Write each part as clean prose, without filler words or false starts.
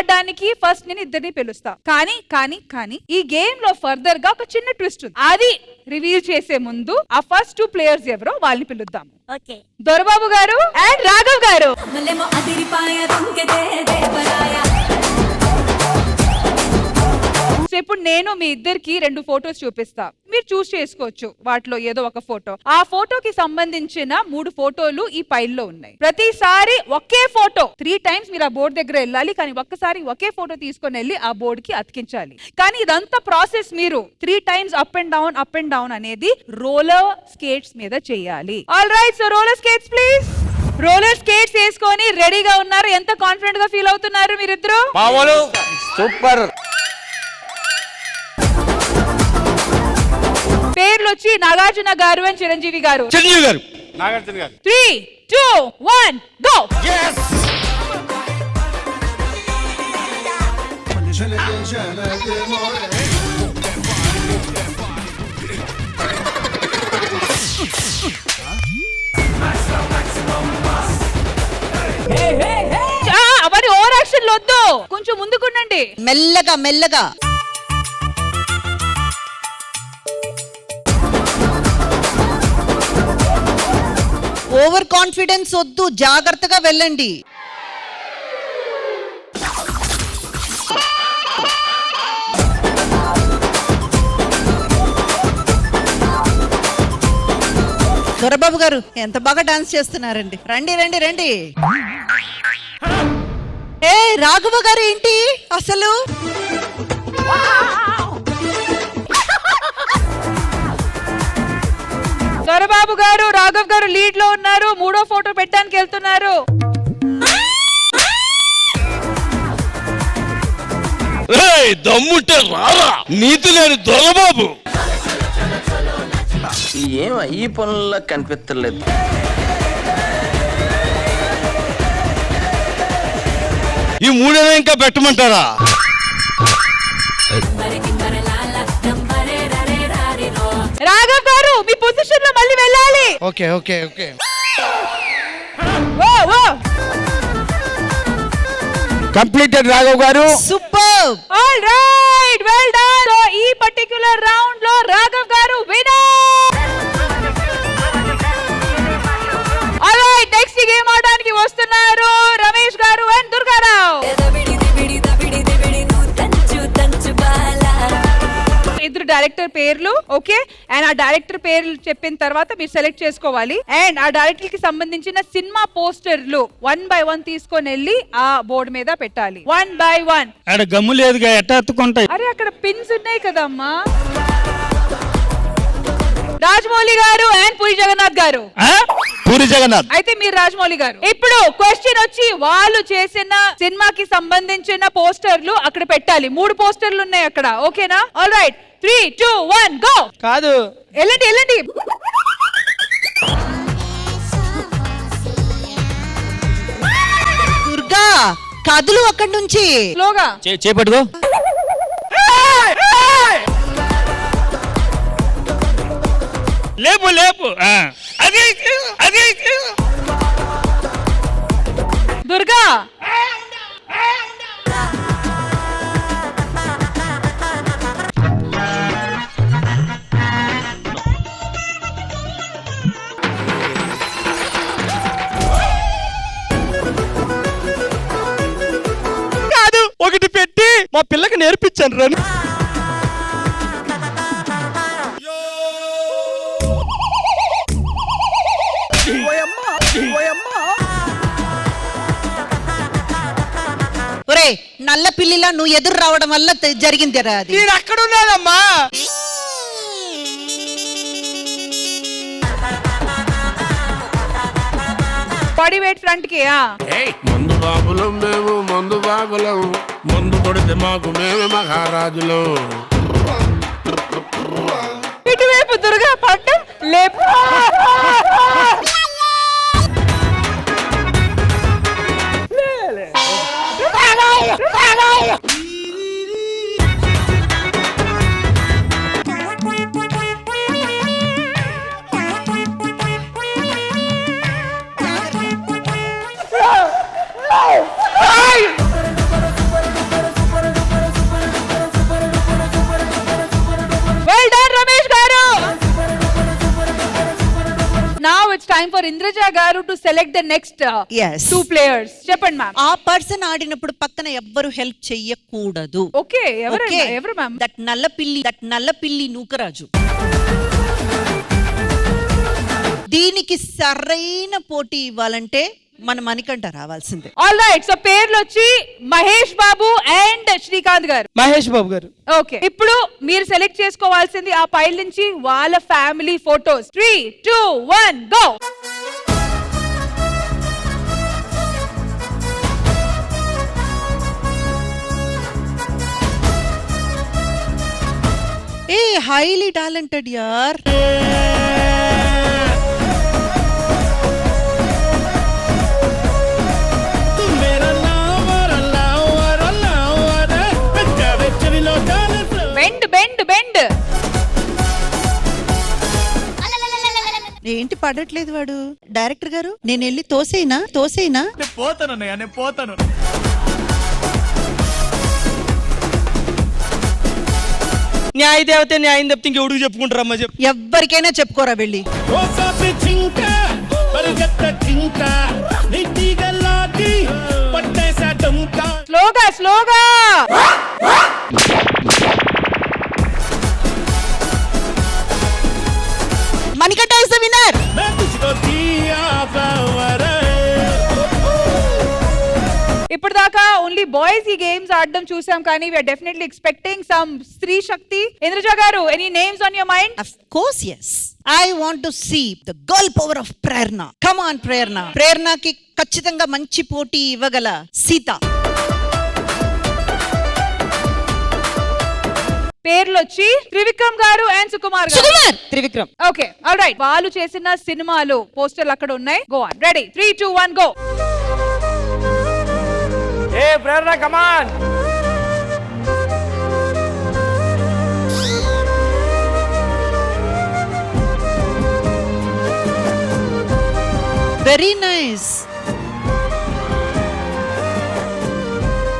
ఆడడానికి ఫస్ట్ నేను ఇద్దరిని పిలుస్తా. కానీ ఈ గేమ్ లో ఫర్దర్ గా ఒక చిన్న ట్విస్ట్ ఉంది. అది రివీల్ చేసే ముందు ఆ ఫస్ట్ 2 ప్లేయర్స్ ఎవరో వాళ్ళని పిలుద్దాం. దొరబాబు గారు అండ్ రాఘవ్ గారు. ఇప్పుడు నేను మీ ఇద్దరికి 2 ఫోటోస్ చూపిస్తా. మీరు చూస్ చేసుకోవచ్చు వాటిలో ఏదో ఒక ఫోటో. ఆ ఫోటోకి సంబంధించిన 3 ఫోటోలు ఈ ఫైల్ లో ఉన్నాయి. ప్రతిసారి ఒకే ఫోటో 3 టైమ్స్ మీరు ఆ బోర్డు దగ్గర వెళ్ళాలి. కానీ ఒక్కసారి ఒకే ఫోటో తీసుకొని వెళ్ళి ఆ బోర్డు కి అతికించాలి. కానీ ఇదంతా ప్రాసెస్ మీరు 3 టైమ్స్ అప్ అండ్ డౌన్ అనేది రోలర్ స్కేట్స్ మీద చేయాలి. All right, so roller skates please. Roller skates వేసుకొని రెడీగా ఉన్నారు. ఎంత కాన్ఫిడెంట్ గా ఫీల్ అవుతున్నారు మీరిద్దరు? సూపర్. పేర్లు వచ్చి నాగార్జున గారు అండ్ చిరంజీవి గారు. చిరంజీవి గారు. నాగార్జున గారు. 3, 2, 1 గో. yes. అవన్నీ ఓవర్ యాక్షన్ వద్దు, కొంచెం ముందుకుండండి. మెల్లగా మెల్లగా. ఓవర్ కాన్ఫిడెన్స్ వద్దు, జాగ్రత్తగా వెళ్ళండి. దొరబాబు గారు ఎంత బాగా డాన్స్ చేస్తున్నారండి. రండి రండి రండి. ఏ రాఘవ గారు ఏంటి అసలు? దొరబాబు గారు రాఘవ్ గారు లీడ్ లో ఉన్నారు. 3వ ఫోటో పెట్టడానికి వెళ్తున్నారు. దమ్ముంటే రారా, నీతి లేని దొరబాబు. ఏం ఈ పనుల్లో కనిపించలేదు. ఈ 3 ఇంకా పెట్టమంటారా? రాఘవ్ గారు మీ పొజిషన్ లో మళ్ళీ వెళ్ళాలి. Okay okay okay. Completed Raghav గారు. Super. All right, well done. So ఈ పర్టిక్యులర్ రౌండ్ లో రాఘవ్ గారు winner. All right, next game ఆడడానికి వస్తున్నారు రమేష్ గారు అండ్ దుర్గారావు. ఇద్దరు డైరెక్టర్ పేర్లు. ఓకే, అండ్ ఆ డైరెక్టర్ పేర్లు చెప్పిన తర్వాత మీరు సెలెక్ట్ చేసుకోవాలి. అండ్ ఆ డైరెక్టర్ కి సంబంధించిన సినిమా పోస్టర్లు 1 by 1 తీసుకొని వెళ్ళి ఆ బోర్డు మీద పెట్టాలి. 1 by 1. అక్కడ గమ్ము లేదుగా, ఎట్ట ఎత్తుకుంటాయి? అరే అక్కడ పిన్స్ ఉన్నాయి కదమ్మా. రాజమౌళి గారు అండ్ పూరి జగన్నాథ్ గారు. పూరి జగన్నాథ్ అయితే మీరు రాజమౌళి గారు. ఇప్పుడు క్వశ్చన్ వచ్చి వాళ్ళు చేసిన సినిమాకి సంబంధించిన పోస్టర్లు అక్కడ పెట్టాలి. 3 పోస్టర్లు ఉన్నాయి అక్కడ. ఓకేనా? All right, 3, 2, 1 go. కాదు, వెళ్ళండి వెళ్ళండి. దుర్గా కదులు అక్కడి నుంచి. స్లోగా చేపట్టుకో. లేపు లేపు. అది అది దుర్గా. కాదు, ఒకటి పెట్టి మా పిల్లకి నేర్పించాను రా. ఒరే నల్ల పిల్లిలా నువ్వు ఎదురు రావడం వల్ల జరిగిందిరా అది. నేను అక్కడ ఉన్నానమ్మా. బాడీ వెయిట్ ఫ్రంట్ కి. మందు బాబులం మేము, మందు బాబులం, మందు కొడితే మాకు మేమే మహారాజులం. ఇటువైపు దుర్గా పట్టం లేపు. టైమ్ ఫర్ ఇంద్రజ గారు to select the next Yes. 2 players. చెప్పండి మ్యామ్. ఆ పర్సన్ ఆడినప్పుడు పక్కన ఎవ్వరు హెల్ప్ చెయ్యకూడదు. ఓకే, ఎవరు మ్యామ్? దట్ నల్ల పిల్లి నూకరాజు. దీనికి సరైన పోటీ ఇవ్వాలంటే మన మణికంఠ రావాల్సిందే. ఆల్ రైట్, సో పేర్లు వచ్చి మహేష్ బాబు అండ్ శ్రీకాంత్ గారు. మహేష్ బాబు గారు. ఓకే, ఇప్పుడు మీరు సెలెక్ట్ చేసుకోవాల్సింది ఆ పైల్ నుంచి వాళ్ళ family photos. 3, 2, 1 go. A highly talented యార్. బెండ్. ఏంటి పడట్లేదు వాడు? డైరెక్టర్ గారు నేను వెళ్ళి తోసేనా? నేను పోతాను. న్యాయ దేవతే న్యాయం తప్పితే ఇంకెవడికి చెప్పుకుంటారమ్మా చెప్పు. ఎవ్వరికైనా చెప్పుకోరా వెళ్ళి. స్లోగా. Manikanta is the winner. ఇప్పుడు దాకా ఓన్లీ బాయ్స్ ఈ గేమ్స్ ఆడడం చూసాం, కానీ వీఆర్ డెఫినెట్లీ ఎక్స్పెక్టింగ్ సమ్ స్త్రీ శక్తి. ఇంద్రజ గారు, any names on your mind? Of course, yes. I want to see the girl power of Prerna. Come on, Prerna. ప్రేరణకి ఖచ్చితంగా మంచి పోటీ ఇవ్వగల సీత. పేర్లు వచ్చి త్రివిక్రమ్ గారు అండ్ సుకుమార్ గారు. త్రివిక్రమ్. Okay, all right. వాళ్ళు చేసిన సినిమాలు పోస్టర్లు అక్కడ ఉన్నాయి. Go on. Ready, 3, 2, 1 go. ఏ Prerana, come on. Very nice.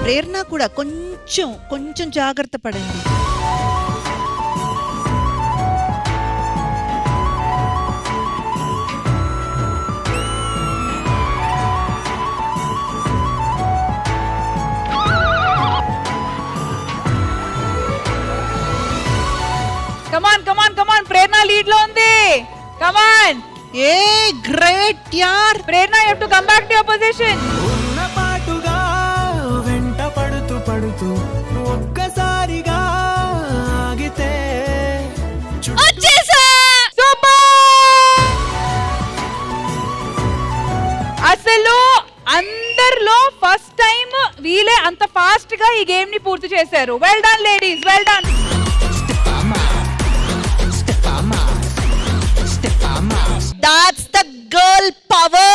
Prerana కూడా కొంచెం జాగ్రత్త పడండి. కమాన్. ప్రేరణ లీడ్ లో ఉంది. కమాన్. ఏ గ్రేట్ యార్. Prerana, you have to come back to your position. ఉన్న పాటుగా వెంట పడుతూ ఒక్కసారిగా ఆగితే వచ్చేసా. సూపర్. అసలు అందరిలో ఫస్ట్ టైం వీలే అంత ఫాస్ట్ గా ఈ గేమ్ ని పూర్తి చేశారు. Well done ladies, well done. That's the girl power.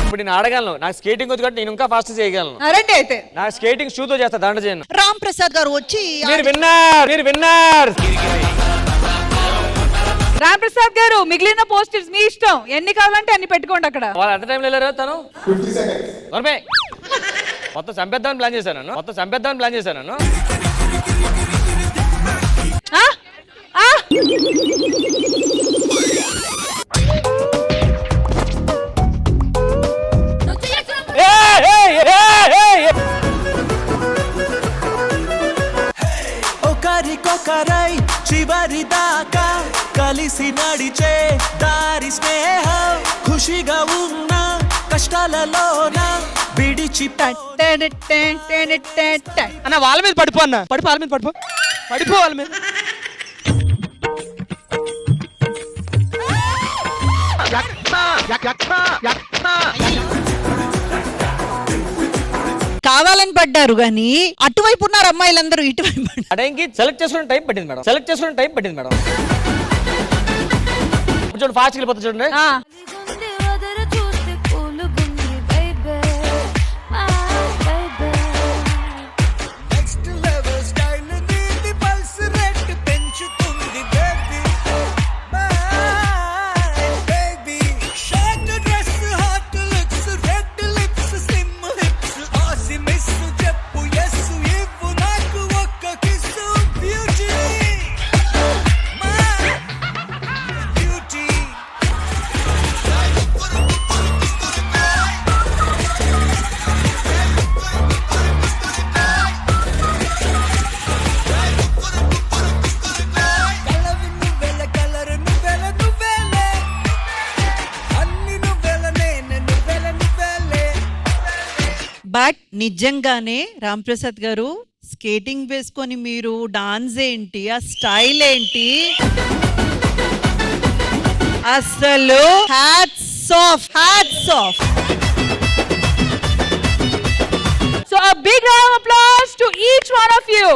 ఇప్పుడు నేను ఆడగలను. నాకు స్కేటింగ్ వచ్చు కాబట్టి నేను ఇంకా ఫాస్ట్ చేయగలను. రండి అయితే. నా స్కేటింగ్ షూతో చేస్తా, దాంట్లో చేయను. రామ్ ప్రసాద్ గారు వచ్చి మీరు విన్నర్. రామ్ ప్రసాద్ గారు, మిగిలిన పోస్టర్స్ మీ ఇష్టం, ఎన్ని కావాలంటే అన్ని పెట్టుకోండి అక్కడ. వాళ్ళు ఎంత టైంలో వెళ్ళారు? తను 50 seconds. మొత్తం చంపేద్దామని ప్లాన్ చేశాను నన్ను. ఒకరికొకరై చివరి దాకా కలిసి నడిచే దారి స్నేహం. ఖుషిగా ఉన్న కష్టాలలోన విడిచి అన్న వాళ్ళ మీద పడిపో అన్న. పడిపో వాళ్ళ మీద. కావాలని పడ్డారు గాని అటువైపు ఉన్నారు అమ్మాయిలందరూ, ఇటువైపు. అడేంకి సెలెక్ట్ చేసుకునే టైం పట్టింది మేడం. చూడండి, ఫాస్ట్ వెళ్ళిపోతుంది చూడండి. నిజంగానే రామ్ ప్రసాద్ గారు స్కేటింగ్ వేసుకొని మీరు డాన్స్ ఏంటి, ఆ స్టైల్ ఏంటి, అసలు hats off. So a big round of applause to each one of you.